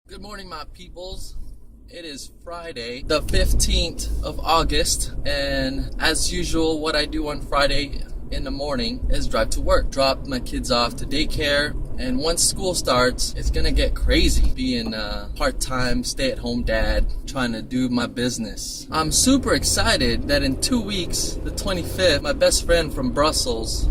Good morning, my peoples. It is Friday, the 15th of August, and as usual, what I do on Friday in the morning is drive to work, drop my kids off to daycare, and once school starts, it's gonna get crazy being a part-time stay-at-home dad trying to do my business. I'm super excited that in 2 weeks, the 25th, my best friend from Brussels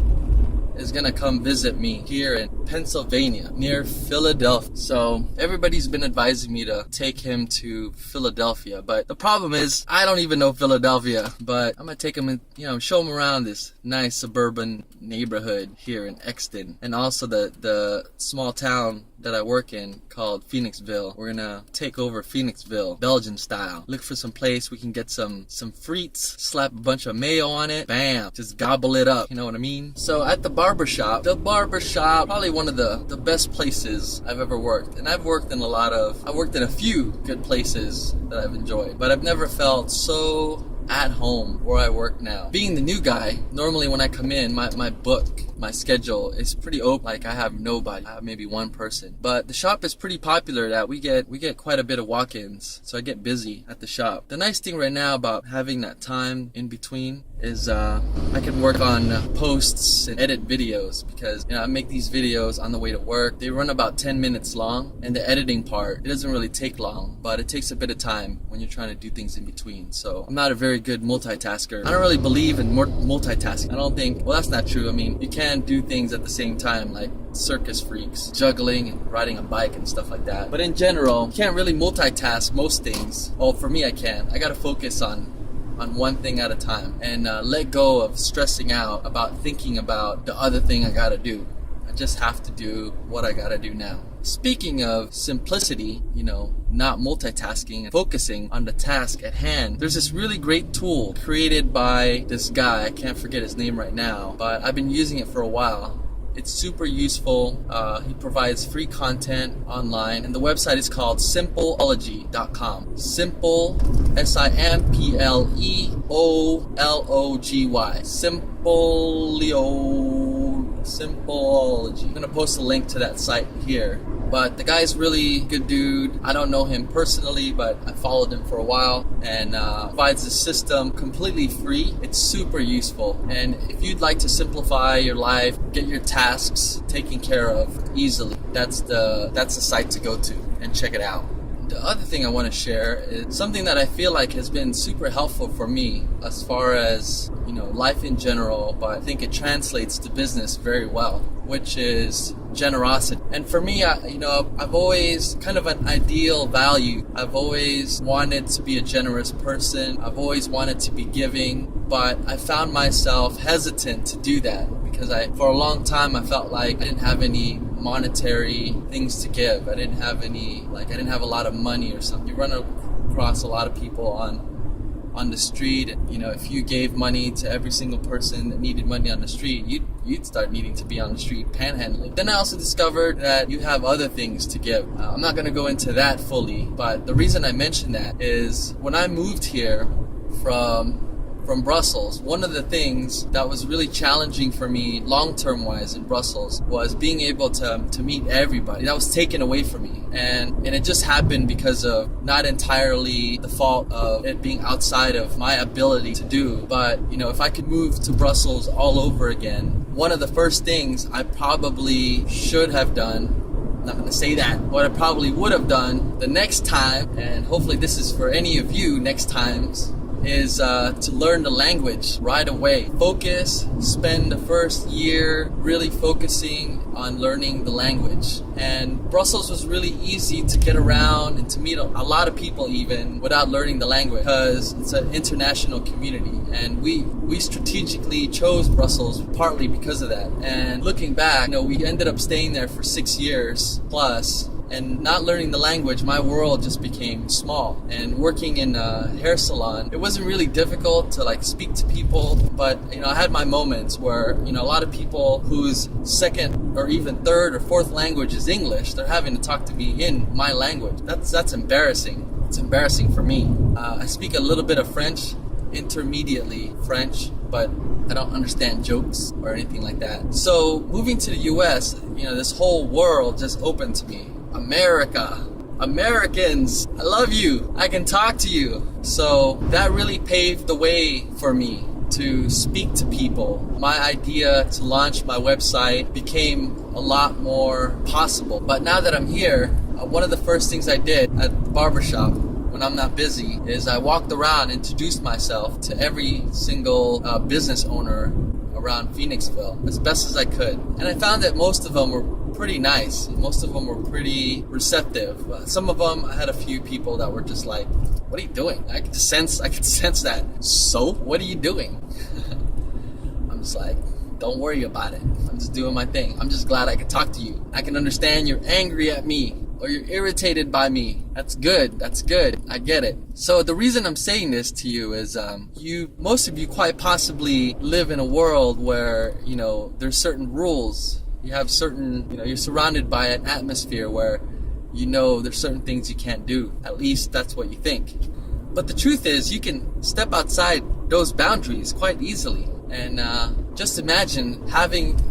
is gonna come visit me here in Pennsylvania near Philadelphia. So everybody's been advising me to take him to Philadelphia, but the problem is I don't even know Philadelphia. But I'm gonna take him and show him around this nice suburban neighborhood here in Exton, and also the small town that I work in called Phoenixville. We're gonna take over Phoenixville, Belgian style. Look for some place we can get some frites, slap a bunch of mayo on it, bam, just gobble it up, you know what I mean? So at the barbershop, probably one of the best places I've ever worked. And I've worked in a few good places that I've enjoyed, but I've never felt so at home where I work now. Being the new guy, normally when I come in, my schedule is pretty open. Like I have nobody. I have maybe one person. But the shop is pretty popular that we get quite a bit of walk-ins. So I get busy at the shop. The nice thing right now about having that time in between is I can work on posts and edit videos, because I make these videos on the way to work. They run about 10 minutes long, and the editing part, it doesn't really take long, but it takes a bit of time when you're trying to do things in between. So I'm not a very good multitasker. I don't really believe in multitasking. I don't think, well, that's not true. I mean, you can do things at the same time, like circus freaks, juggling and riding a bike and stuff like that. But in general, you can't really multitask most things. Well, for me, I can. I gotta focus on one thing at a time, and let go of stressing out about thinking about the other thing I gotta do. I just have to do what I gotta do now. Speaking of simplicity, not multitasking and focusing on the task at hand, there's this really great tool created by this guy. I can't forget his name right now, but I've been using it for a while. It's super useful. He provides free content online, and the website is called simpleology.com. Simple, simpleology. Simpleology. I'm gonna post a link to that site here. But the guy's really good dude. I don't know him personally, but I followed him for a while, and provides the system completely free. It's super useful. And if you'd like to simplify your life, get your tasks taken care of easily, that's the site to go to and check it out. The other thing I want to share is something that I feel like has been super helpful for me as far as, life in general, but I think it translates to business very well, which is generosity. And for me, I've always kind of an ideal value. I've always wanted to be a generous person. I've always wanted to be giving, but I found myself hesitant to do that because for a long time, I felt like I didn't have any monetary things to give. I didn't have a lot of money or something. You run across a lot of people on the street, and if you gave money to every single person that needed money on the street, you'd start needing to be on the street panhandling. Then I also discovered that you have other things to give. I'm not going to go into that fully, but the reason I mention that is when I moved here from Brussels, one of the things that was really challenging for me long-term wise in Brussels was being able to meet everybody. That was taken away from me. And it just happened because of not entirely the fault of it being outside of my ability to do. But, if I could move to Brussels all over again, one of the first things I probably should have done, I'm not going to say that, what I probably would have done the next time, and hopefully this is for any of you next times, is to learn the language right away. Focus, spend the first year really focusing on learning the language. And Brussels was really easy to get around and to meet a lot of people even without learning the language, because it's an international community. And we strategically chose Brussels partly because of that. And looking back, we ended up staying there for 6 years plus. And not learning the language, my world just became small. And working in a hair salon, it wasn't really difficult to speak to people, but I had my moments where a lot of people whose second or even third or fourth language is English, they're having to talk to me in my language. That's embarrassing. It's embarrassing for me. I speak a little bit of French, intermediately French, but I don't understand jokes or anything like that. So moving to the US, this whole world just opened to me. America, Americans, I love you. I can talk to you. So that really paved the way for me to speak to people. My idea to launch my website became a lot more possible. But now that I'm here, one of the first things I did at the barbershop when I'm not busy is I walked around, introduced myself to every single business owner around Phoenixville as best as I could. And I found that most of them were pretty nice. Most of them were pretty receptive. Some of them, I had a few people that were just like, what are you doing? I could sense that. So, what are you doing? I'm just like, don't worry about it. I'm just doing my thing. I'm just glad I could talk to you. I can understand you're angry at me or you're irritated by me. That's good. I get it. So the reason I'm saying this to you is most of you quite possibly live in a world where, there's certain rules. You have certain, you're surrounded by an atmosphere where there's certain things you can't do. At least that's what you think. But the truth is you can step outside those boundaries quite easily. And just imagine having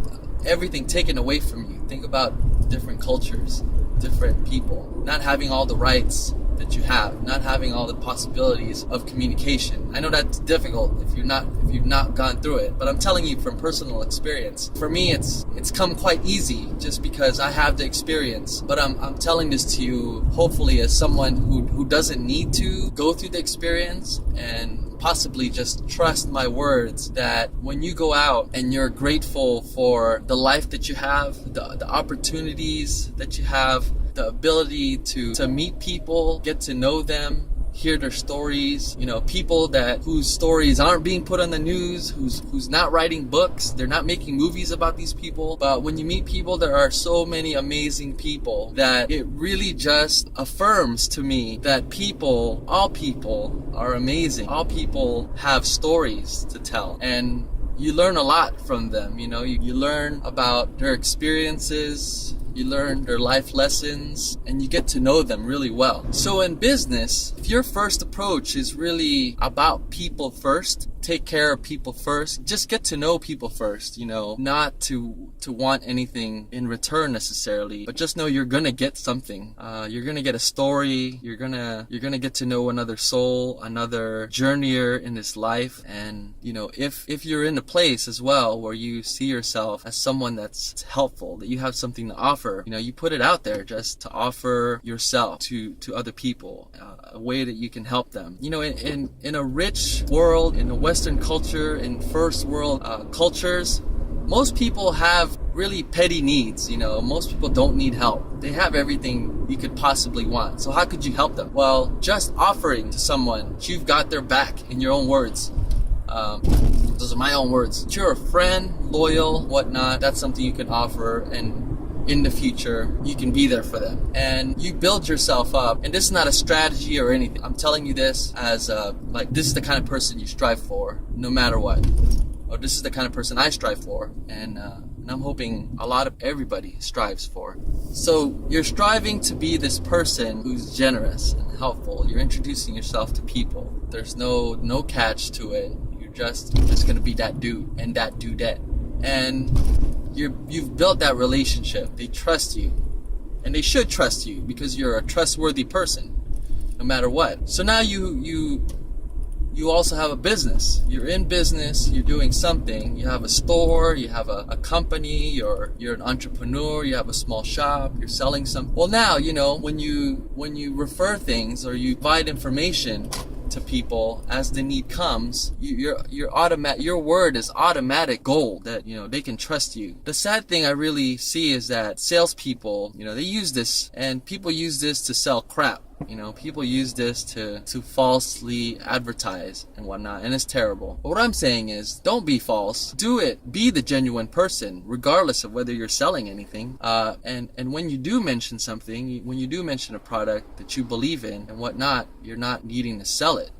everything taken away from you. Think about different cultures, different people, not having all the rights that you have, not having all the possibilities of communication. I know that's difficult if you've not gone through it, but I'm telling you from personal experience. For me, it's come quite easy just because I have the experience. But I'm telling this to you, hopefully, as someone who doesn't need to go through the experience, and possibly just trust my words that when you go out and you're grateful for the life that you have, the opportunities that you have, the ability to meet people, get to know them, hear their stories, people whose stories aren't being put on the news, who's not writing books, they're not making movies about these people. But when you meet people, there are so many amazing people that it really just affirms to me that all people are amazing. All people have stories to tell, and you learn a lot from them. You learn about their experiences, you learn their life lessons, and you get to know them really well. So in business, if your first approach is really about people first, take care of people first, just get to know people first, not to want anything in return necessarily, but just know you're gonna get something. You're gonna get a story, you're gonna get to know another soul, another journeyer in this life. And if you're in a place as well where you see yourself as someone that's helpful, that you have something to offer, you put it out there just to offer yourself to other people, a way that you can help them. In a rich world, in a Western culture, in first world cultures, most people have really petty needs. Most people don't need help. They have everything you could possibly want. So how could you help them? Well, just offering to someone that you've got their back, in your own words. Those are my own words. That you're a friend, loyal, whatnot. That's something you can offer, and in the future, you can be there for them. And you build yourself up. And this is not a strategy or anything. I'm telling you this as this is the kind of person you strive for, no matter what. Or this is the kind of person I strive for. And I'm hoping a lot of everybody strives for. So you're striving to be this person who's generous and helpful. You're introducing yourself to people. There's no catch to it. You're just gonna be that dude and that dudette. And you've built that relationship. They trust you, and they should trust you because you're a trustworthy person, no matter what. So now you also have a business. You're in business. You're doing something. You have a store. You have a company. You're an entrepreneur. You have a small shop. You're selling something. Well, now when you refer things or you provide information to people as the need comes, your word is automatic gold that they can trust you. The sad thing I really see is that salespeople, they use this, and people use this to sell crap. People use this to falsely advertise and whatnot, and it's terrible. But what I'm saying is, don't be false. Do it. Be the genuine person, regardless of whether you're selling anything. And when you do mention something, when you do mention a product that you believe in and whatnot, you're not needing to sell it.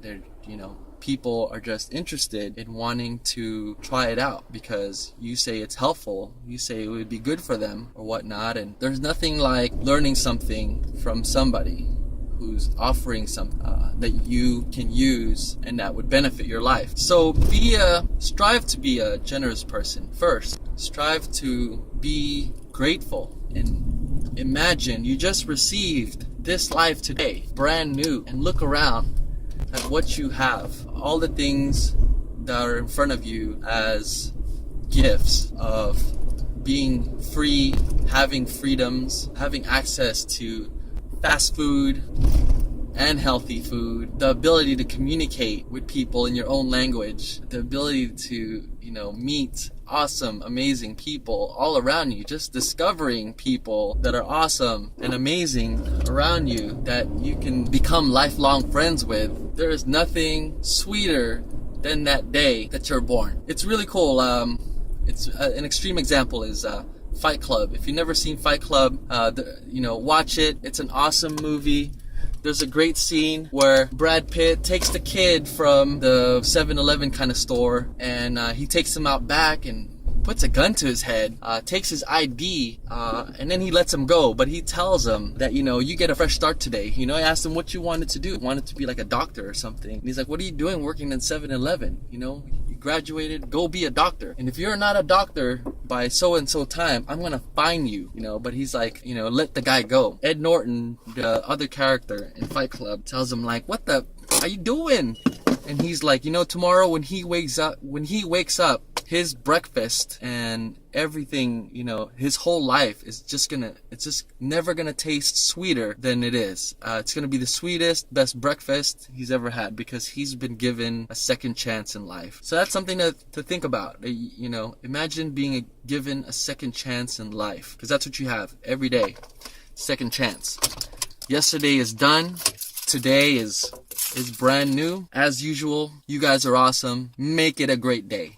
People are just interested in wanting to try it out because you say it's helpful, you say it would be good for them or whatnot. And there's nothing like learning something from somebody who's offering something that you can use and that would benefit your life. So strive to be a generous person first. Strive to be grateful, and imagine you just received this life today, brand new, and look around at what you have. All the things that are in front of you as gifts of being free, having freedoms, having access to fast food and healthy food, the ability to communicate with people in your own language, the ability to, meet awesome, amazing people all around you, just discovering people that are awesome and amazing around you that you can become lifelong friends with. There is nothing sweeter than that day that you're born. It's really cool. It's an extreme example is Fight Club. If you've never seen Fight Club, watch it. It's an awesome movie. There's a great scene where Brad Pitt takes the kid from the 7-Eleven kind of store, and he takes him out back and puts a gun to his head, takes his ID, and then he lets him go. But he tells him that, you get a fresh start today. I asked him what you wanted to do. I wanted to be like a doctor or something. And he's like, what are you doing working in 7-Eleven? You graduated, go be a doctor. And if you're not a doctor by so-and-so time, I'm gonna fine you, But he's like, let the guy go. Ed Norton, the other character in Fight Club, tells him like, what the are you doing? And he's like, tomorrow when he wakes up, his breakfast and everything, his whole life is just never gonna taste sweeter than it is. It's gonna be the sweetest, best breakfast he's ever had because he's been given a second chance in life. So that's something to think about. Imagine being given a second chance in life, because that's what you have every day. Second chance. Yesterday is done. Today is brand new. As usual, you guys are awesome. Make it a great day.